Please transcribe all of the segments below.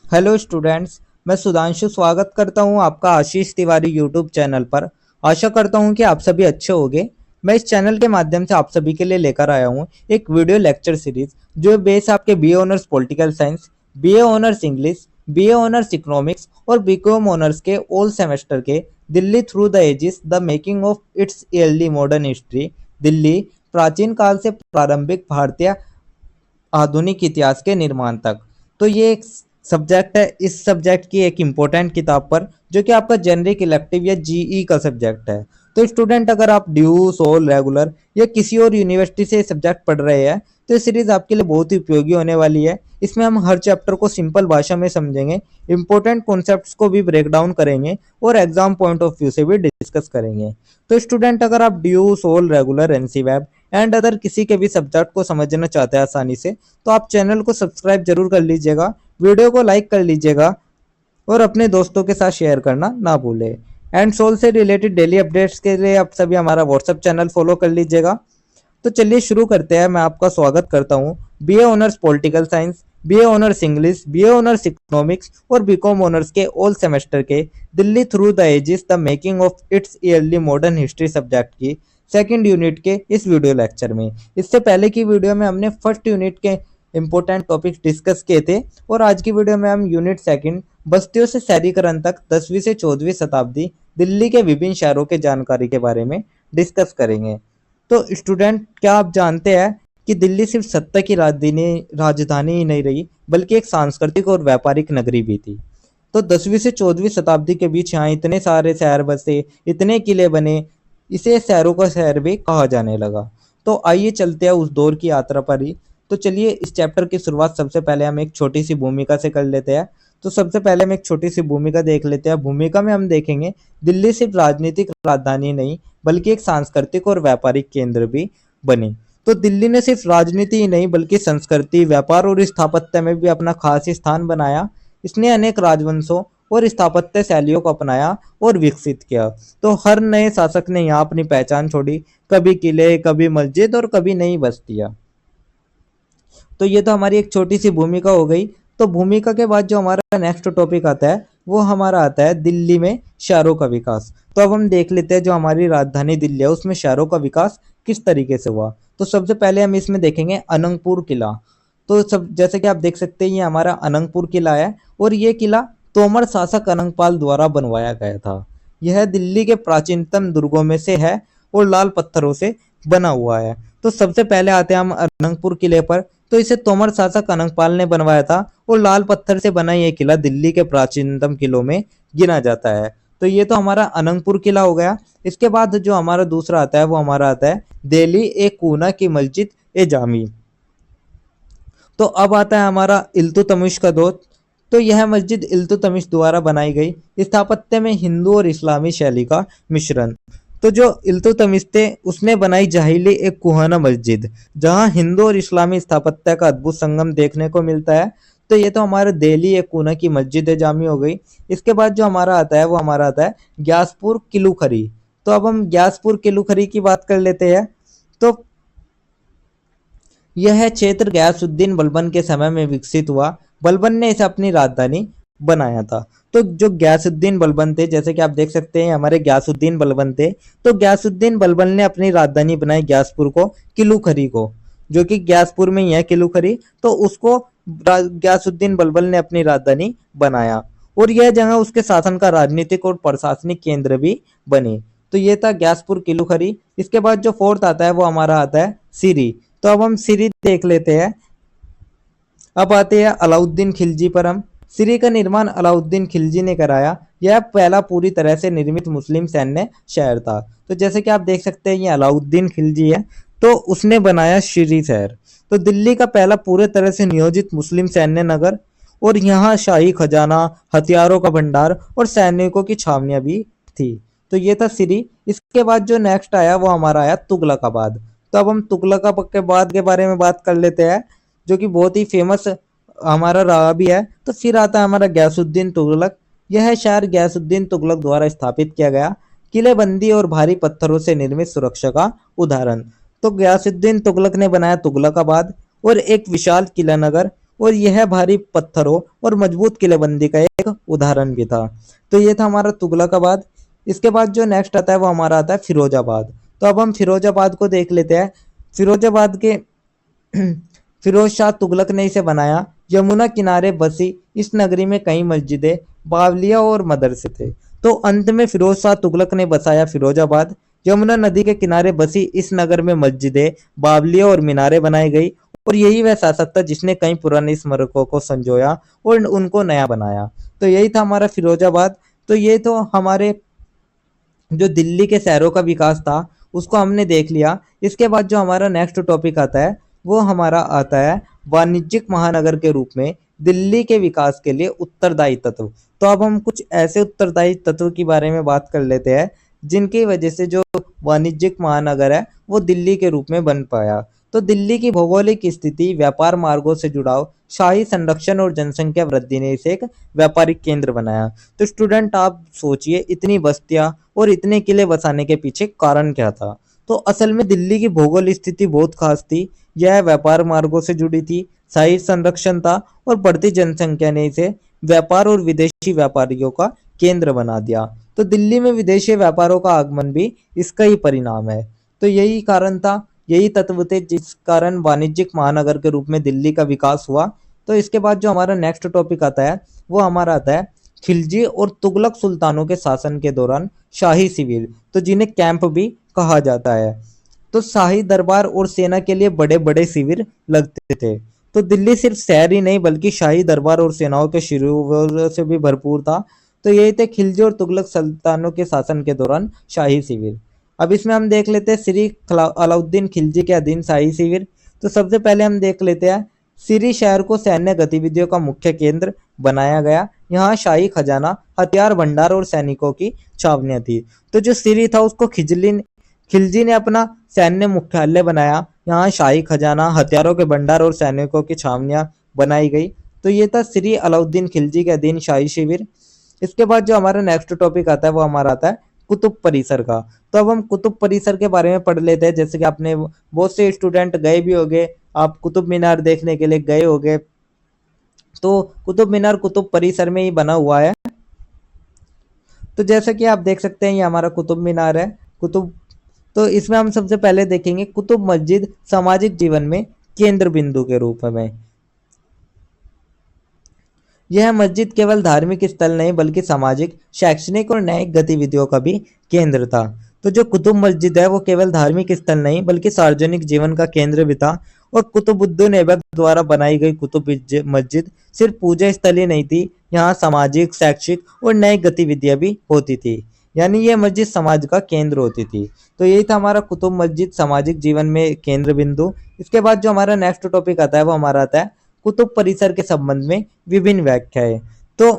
Hello students. मैं सुधांशु स्वागत करता हूं आपका आशीष तिवारी यूट्यूब चैनल पर। आशा करता हूं कि आप सभी अच्छे होंगे। मैं इस चैनल के माध्यम से आप सभी के लिए लेकर आया हूं एक वीडियो लेक्चर सीरीज जो बेस आपके BA honours political science, BA honours English, BA honours economics और बीकॉम ऑनर्स के ऑल सेमेस्टर के Delhi through the ages the making of its early modern history, Delhi प्राचीन काल से प्रारंभिक भारतीय आधुनिक इतिहास के निर्माण तक। तो ये एक सब्जेक्ट है। इस सब्जेक्ट की एक इम्पोर्टेंट किताब पर जो कि आपका जेनरिक इलेक्टिव या जीई का सब्जेक्ट है। तो स्टूडेंट, अगर आप ड्यू, सोल, रेगुलर या किसी और यूनिवर्सिटी से सब्जेक्ट पढ़ रहे हैं तो ये सीरीज आपके लिए बहुत ही उपयोगी होने वाली है। इसमें हम हर चैप्टर को सिंपल भाषा में समझेंगे, इंपॉर्टेंट कॉन्सेप्ट्स को भी ब्रेक डाउन करेंगे और एग्जाम पॉइंट ऑफ व्यू से भी डिस्कस करेंगे। तो स्टूडेंट, अगर आप DU, SOL, regular, NCWEB and other किसी के भी सब्जेक्ट को समझना चाहते हैं आसानी से, तो आप चैनल को सब्सक्राइब जरूर कर लीजिएगा, वीडियो को लाइक कर लीजिएगा और अपने दोस्तों के साथ शेयर करना ना भूलें। एंड सोल से रिलेटेड डेली अपडेट्स के लिए आप सभी हमारा व्हाट्सएप चैनल फॉलो कर लीजिएगा। तो चलिए शुरू करते हैं। मैं आपका स्वागत करता हूँ BA honours political science, BA honours English, BA honours economics और बीकॉम ऑनर्स के ऑल सेमेस्टर के Delhi through the ages the making of its early modern history subject की सेकंड यूनिट के इस वीडियो लेक्चर में। इससे पहले की वीडियो में हमने फर्स्ट यूनिट के इंपॉर्टेंट टॉपिक्स डिस्कस किए थे और आज की वीडियो में हम यूनिट सेकंड बस्तियों से शहरीकरण तक 10वीं से 14वीं शताब्दी दिल्ली के विभिन्न शहरों के जानकारी के बारे में डिस्कस करेंगे। तो स्टूडेंट, क्या आप जानते हैं कि दिल्ली सिर्फ सत्ता की राजधानी ही नहीं रही बल्कि एक सांस्कृतिक और व्यापारिक नगरी भी थी। तो 10वीं से 14वीं शताब्दी के बीच यहाँ इतने सारे शहर बसे, इतने किले बने, इसे शहरों का शहर भी कहा जाने लगा। तो आइए चलते हैं उस दौर की यात्रा पर ही। तो चलिए इस चैप्टर की शुरुआत सबसे पहले हम एक छोटी सी भूमिका से कर लेते हैं। तो सबसे पहले हम एक छोटी सी भूमिका देख लेते हैं। भूमिका में हम देखेंगे दिल्ली सिर्फ राजनीतिक राजधानी नहीं बल्कि एक सांस्कृतिक और व्यापारिक केंद्र भी बनी। तो दिल्ली ने सिर्फ राजनीति ही नहीं बल्कि संस्कृति, व्यापार और स्थापत्य में भी अपना खास स्थान बनाया। इसने अनेक राजवंशों और स्थापत्य शैलियों को अपनाया और विकसित किया। तो हर नए शासक ने यहाँ अपनी पहचान छोड़ी, कभी किले, कभी मस्जिद और कभी नई बस्तियां। तो ये तो हमारी एक छोटी सी भूमिका हो गई। तो भूमिका के बाद जो हमारा नेक्स्ट टॉपिक आता है वो हमारा आता है दिल्ली में शहरों का विकास। तो अब हम देख लेते हैं जो हमारी राजधानी दिल्ली है उसमें शहरों का विकास किस तरीके से हुआ। तो सबसे पहले हम इसमें देखेंगे अनंगपुर किला। तो सब जैसे कि आप देख सकते हैं ये हमारा अनंगपुर किला है और ये किला तोमर शासक अनंगपाल द्वारा बनवाया गया था। यह दिल्ली के प्राचीनतम दुर्गों में से है और लाल पत्थरों से बना हुआ है। तो सबसे पहले आते हैं हम अनंगपुर किले पर। तो इसे तोमर शासक अनंगपाल ने बनवाया था और लाल पत्थर से बना यह किला दिल्ली के प्राचीनतम किलों में गिना जाता है। तो ये तो हमारा अनंगपुर किला हो गया। इसके बाद जो हमारा दूसरा आता है वो हमारा आता है दिल्ली ए कूना की मस्जिद ए जामी। तो अब आता है हमारा इल्तुतमिश का दौर। तो यह मस्जिद इल्तुतमिश द्वारा बनाई गई स्थापत्य में हिंदू और इस्लामी शैली का मिश्रण। तो जो इल्तुतमिश थे उसने बनाई जाहिली एक कुहाना मस्जिद जहां हिंदू और इस्लामी स्थापत्य का अद्भुत संगम देखने को मिलता है। तो ये तो हमारे दिल्ली एक कुना की मस्जिद जामी हो गई। इसके बाद जो हमारा आता है वो हमारा आता है ग्यासपुर किलू खरी। तो अब हम ग्यासपुर किलू खरी की बात कर लेते हैं। तो यह क्षेत्र गयासुद्दीन बलबन के समय में विकसित हुआ। बलबन ने इसे अपनी राजधानी बनाया था। तो जो गयासुद्दीन बलबन थे, जैसे कि आप देख सकते हैं हमारे गयासुद्दीन बलबन थे, तो गयासुद्दीन बलबन ने अपनी राजधानी बनाई ग्यासपुर को, किलू खरी को, जो कि ग्यासपुर में ही है किलू खरी। तो उसको गयासुद्दीन बलबन ने अपनी राजधानी बनाया और यह जगह उसके शासन का राजनीतिक और प्रशासनिक केंद्र भी बनी। तो ये था ग्यासपुर किलू खरी। इसके बाद जो फोर्थ आता है वो हमारा आता है सीरी। तो अब हम सीरी देख लेते हैं। अब आते हैं अलाउद्दीन खिलजी पर। हम सीरी का निर्माण अलाउद्दीन खिलजी ने कराया। यह पहला पूरी तरह से निर्मित मुस्लिम सैन्य शहर था। तो जैसे कि आप देख सकते हैं ये अलाउद्दीन खिलजी है, तो उसने बनाया सीरी शहर। तो दिल्ली का पहला पूरे तरह से नियोजित मुस्लिम सैन्य नगर और यहाँ शाही खजाना, हथियारों का भंडार और सैनिकों की छावनियां भी थी। तो ये था सीरी। इसके बाद जो नेक्स्ट आया वो हमारा आया तुगलकाबाद। तो अब हम तुगलकाबाद के बारे में बात कर लेते हैं, जो कि बहुत ही फेमस हमारा रहा भी है। तो फिर आता है हमारा गयासुद्दीन तुगलक। यह शहर गयासुद्दीन तुगलक द्वारा स्थापित किया गया किलेबंदी और भारी पत्थरों से निर्मित सुरक्षा का उदाहरण। तो गयासुद्दीन तुगलक ने बनाया तुगलकाबाद और एक विशाल किला नगर और यह भारी पत्थरों और मजबूत किलेबंदी का एक उदाहरण भी था। तो ये था हमारा तुगलकाबाद। इसके बाद जो नेक्स्ट आता है वो हमारा आता है फिरोजाबाद। तो अब हम फिरोजाबाद को देख लेते हैं। फिरोजाबाद के फिरोज शाह तुगलक ने इसे बनाया। यमुना किनारे बसी इस नगरी में कई मस्जिदें, बावलियां और मदरसे थे। तो अंत में फिरोज शाह तुगलक ने बसाया फिरोजाबाद। यमुना नदी के किनारे बसी इस नगर में मस्जिदें, बावलियां और मीनारें बनाई गई। और यही वह शासक था जिसने कई पुराने स्मारकों को संजोया और उनको नया बनाया। तो यही था हमारा फिरोजाबाद। तो ये तो हमारे जो दिल्ली के शहरों का विकास था उसको हमने देख लिया। इसके बाद जो हमारा नेक्स्ट टॉपिक आता है वो हमारा आता है वाणिज्यिक महानगर के रूप में दिल्ली के विकास के लिए उत्तरदायी तत्व। तो अब हम कुछ ऐसे उत्तरदायी तत्व के बारे में बात कर लेते हैं जिनकी वजह से जो वाणिज्यिक महानगर है वो दिल्ली के रूप में बन पाया। तो दिल्ली की भौगोलिक स्थिति, व्यापार मार्गों से जुड़ाव, शाही संरक्षण और जनसंख्या वृद्धि ने इसे एक व्यापारिक केंद्र बनाया। तो स्टूडेंट आप सोचिए, इतनी बस्तियां और इतने किले बसाने के पीछे कारण क्या था? तो असल में दिल्ली की भौगोलिक स्थिति बहुत खास थी। यह व्यापार मार्गों से जुड़ी थी, शाही संरक्षण था और बढ़ती जनसंख्या ने इसे व्यापार और विदेशी व्यापारियों का केंद्र बना दिया। तो दिल्ली में विदेशी व्यापारों का आगमन भी इसका ही परिणाम है। तो यही कारण था, यही तत्व थे जिस कारण वाणिज्यिक महानगर के रूप में दिल्ली का विकास हुआ। तो इसके बाद जो हमारा नेक्स्ट टॉपिक आता है वो हमारा आता है खिलजी और तुगलक सुल्तानों के शासन के दौरान शाही शिविर, तो जिन्हें कैंप भी कहा जाता है। तो शाही दरबार और सेना के लिए बड़े बड़े शिविर लगते थे। तो दिल्ली सिर्फ शहर ही नहीं बल्कि शाही दरबार और सेनाओं के शिविरों से भी भरपूर था। तो यही थे खिलजी और तुगलक सुल्तानों के शासन के दौरान शाही शिविर। अब इसमें हम देख लेते हैं श्री अलाउद्दीन खिलजी के अधीन शाही शिविर। तो सबसे पहले हम देख लेते हैं सिरी शहर को सैन्य गतिविधियों का मुख्य केंद्र बनाया गया। यहाँ शाही खजाना, हथियार भंडार और सैनिकों की छावनियां थी। तो जो सिरी था उसको खिलजी ने अपना सैन्य मुख्यालय बनाया। यहाँ शाही खजाना, हथियारों के भंडार और सैनिकों की छावनियां बनाई गई। तो ये था श्री अलाउद्दीन खिलजी के अधीन शाही शिविर। इसके बाद जो हमारा नेक्स्ट टॉपिक आता है वो हमारा आता है कुतुब परिसर का। तो अब हम कुतुब परिसर के बारे में पढ़ लेते हैं। जैसे कि आपने बहुत से स्टूडेंट गए भी होंगे, आप कुतुब मीनार देखने के लिए गए होंगे। तो कुतुब मीनार कुतुब परिसर में ही बना हुआ है। तो जैसा कि आप देख सकते हैं ये हमारा कुतुब मीनार है। कुतुब तो इसमें हम सबसे पहले देखेंगे कुतुब मस्जिद सामाजिक जीवन में केंद्र बिंदु के रूप में। यह मस्जिद केवल धार्मिक स्थल नहीं बल्कि सामाजिक, शैक्षणिक और न्यायिक गतिविधियों का भी केंद्र था। तो जो कुतुब मस्जिद है वो केवल धार्मिक स्थल नहीं बल्कि सार्वजनिक जीवन का केंद्र भी था। और कुतुबुद्दीन ऐबक द्वारा बनाई गई कुतुब मस्जिद सिर्फ पूजा स्थल ही नहीं थी, यहाँ सामाजिक, शैक्षिक और न्यायिक गतिविधियां भी होती थी। यानी यह मस्जिद समाज का केंद्र होती थी। तो यही था हमारा कुतुब मस्जिद सामाजिक जीवन में केंद्र बिंदु। इसके बाद जो हमारा नेक्स्ट टॉपिक आता है वो हमारा आता है कुतुब परिसर के संबंध में विभिन्न व्याख्याएं। तो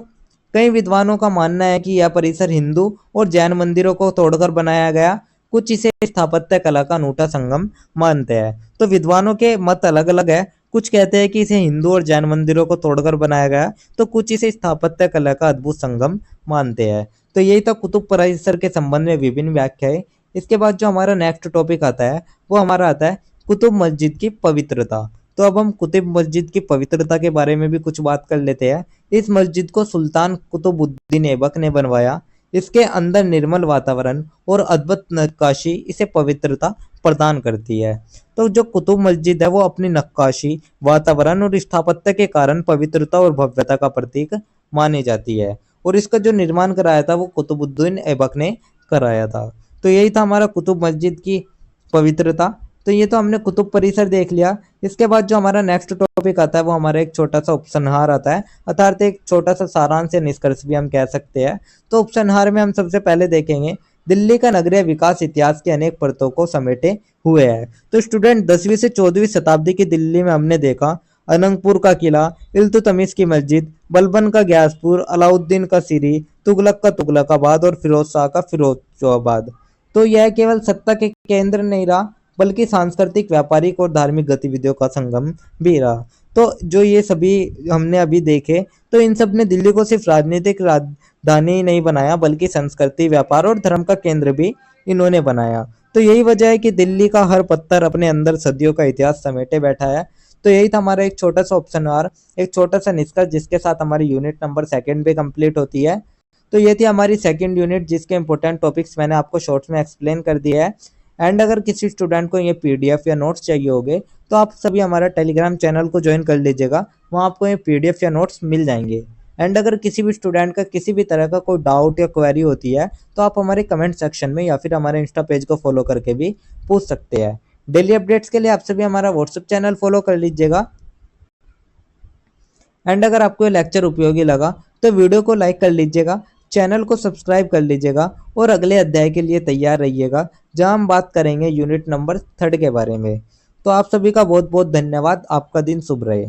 कई विद्वानों का मानना है कि यह परिसर हिंदू और जैन मंदिरों को तोड़कर बनाया गया। कुछ इसे स्थापत्य कला का अनूठा संगम मानते हैं। तो विद्वानों के मत अलग अलग है। कुछ कहते हैं कि इसे हिंदू और जैन मंदिरों को तोड़कर बनाया गया, तो कुछ इसे स्थापत्य कला का अद्भुत संगम मानते हैं। तो यही था कुतुब परिसर के संबंध में विभिन्न व्याख्याएं। इसके बाद जो हमारा नेक्स्ट टॉपिक आता है वो हमारा आता है कुतुब मस्जिद की पवित्रता। तो अब हम कुतुब मस्जिद की पवित्रता के बारे में भी कुछ बात कर लेते हैं। इस मस्जिद को सुल्तान कुतुबुद्दीन ऐबक ने बनवाया। इसके अंदर निर्मल वातावरण और अद्भुत नक्काशी इसे पवित्रता प्रदान करती है। तो जो कुतुब मस्जिद है वो अपनी नक्काशी, वातावरण और स्थापत्य के कारण पवित्रता और भव्यता का प्रतीक मानी जाती है। और इसका जो निर्माण कराया था वो कुतुबुद्दीन ऐबक ने कराया था। तो यही था हमारा कुतुब मस्जिद की पवित्रता। तो ये तो हमने कुतुब परिसर देख लिया। इसके बाद जो हमारा नेक्स्ट टॉपिक आता है वो हमारा एक छोटा सा उपसंहार आता है, अर्थात एक छोटा सा सारांश या निष्कर्ष भी हम कह सकते हैं। तो उपसंहार में हम सबसे पहले देखेंगे दिल्ली का नगरीय विकास इतिहास की अनेक परतों को समेटे हुए है। तो स्टूडेंट 10वीं से 14वीं शताब्दी की दिल्ली में हमने देखा अनंगपुर का किला, इल्तुतमिश की मस्जिद, बलबन का ग्यासपुर, अलाउद्दीन का सिरी, तुगलक का तुगलकाबाद और फिरोज शाह का फिरोजाबाद। तो यह केवल सत्ता के केंद्र नहीं रहा बल्कि सांस्कृतिक, व्यापारिक और धार्मिक गतिविधियों का संगम भी रहा। तो जो ये सभी हमने अभी देखे, तो इन सब ने दिल्ली को सिर्फ राजनीतिक राजधानी ही नहीं बनाया बल्कि संस्कृति, व्यापार और धर्म का केंद्र भी इन्होंने बनाया। तो यही वजह है कि दिल्ली का हर पत्थर अपने अंदर सदियों का इतिहास समेटे बैठा है। तो यही था हमारा एक छोटा सा ऑप्शन और एक छोटा सा निष्कर्ष जिसके साथ हमारी यूनिट नंबर सेकंड भी कंप्लीट होती है। तो ये थी हमारी सेकंड यूनिट जिसके इंपॉर्टेंट टॉपिक्स मैंने आपको शॉर्ट्स में एक्सप्लेन कर दिया है। एंड अगर किसी स्टूडेंट को ये पीडीएफ या नोट्स चाहिए होंगे तो आप सभी हमारा टेलीग्राम चैनल को ज्वाइन कर लीजिएगा, वहाँ आपको ये पीडीएफ या नोट्स मिल जाएंगे। एंड अगर किसी भी स्टूडेंट का किसी भी तरह का कोई डाउट या क्वेरी होती है तो आप हमारे कमेंट सेक्शन में या फिर हमारे इंस्टा पेज को फॉलो करके भी पूछ सकते हैं। डेली अपडेट्स के लिए आप सभी हमारा व्हाट्सएप चैनल फॉलो कर लीजिएगा। एंड अगर आपको ये लेक्चर उपयोगी लगा तो वीडियो को लाइक कर लीजिएगा, चैनल को सब्सक्राइब कर लीजिएगा और अगले अध्याय के लिए तैयार रहिएगा जहां हम बात करेंगे यूनिट नंबर 3 के बारे में। तो आप सभी का बहुत बहुत धन्यवाद। आपका दिन शुभ रहे।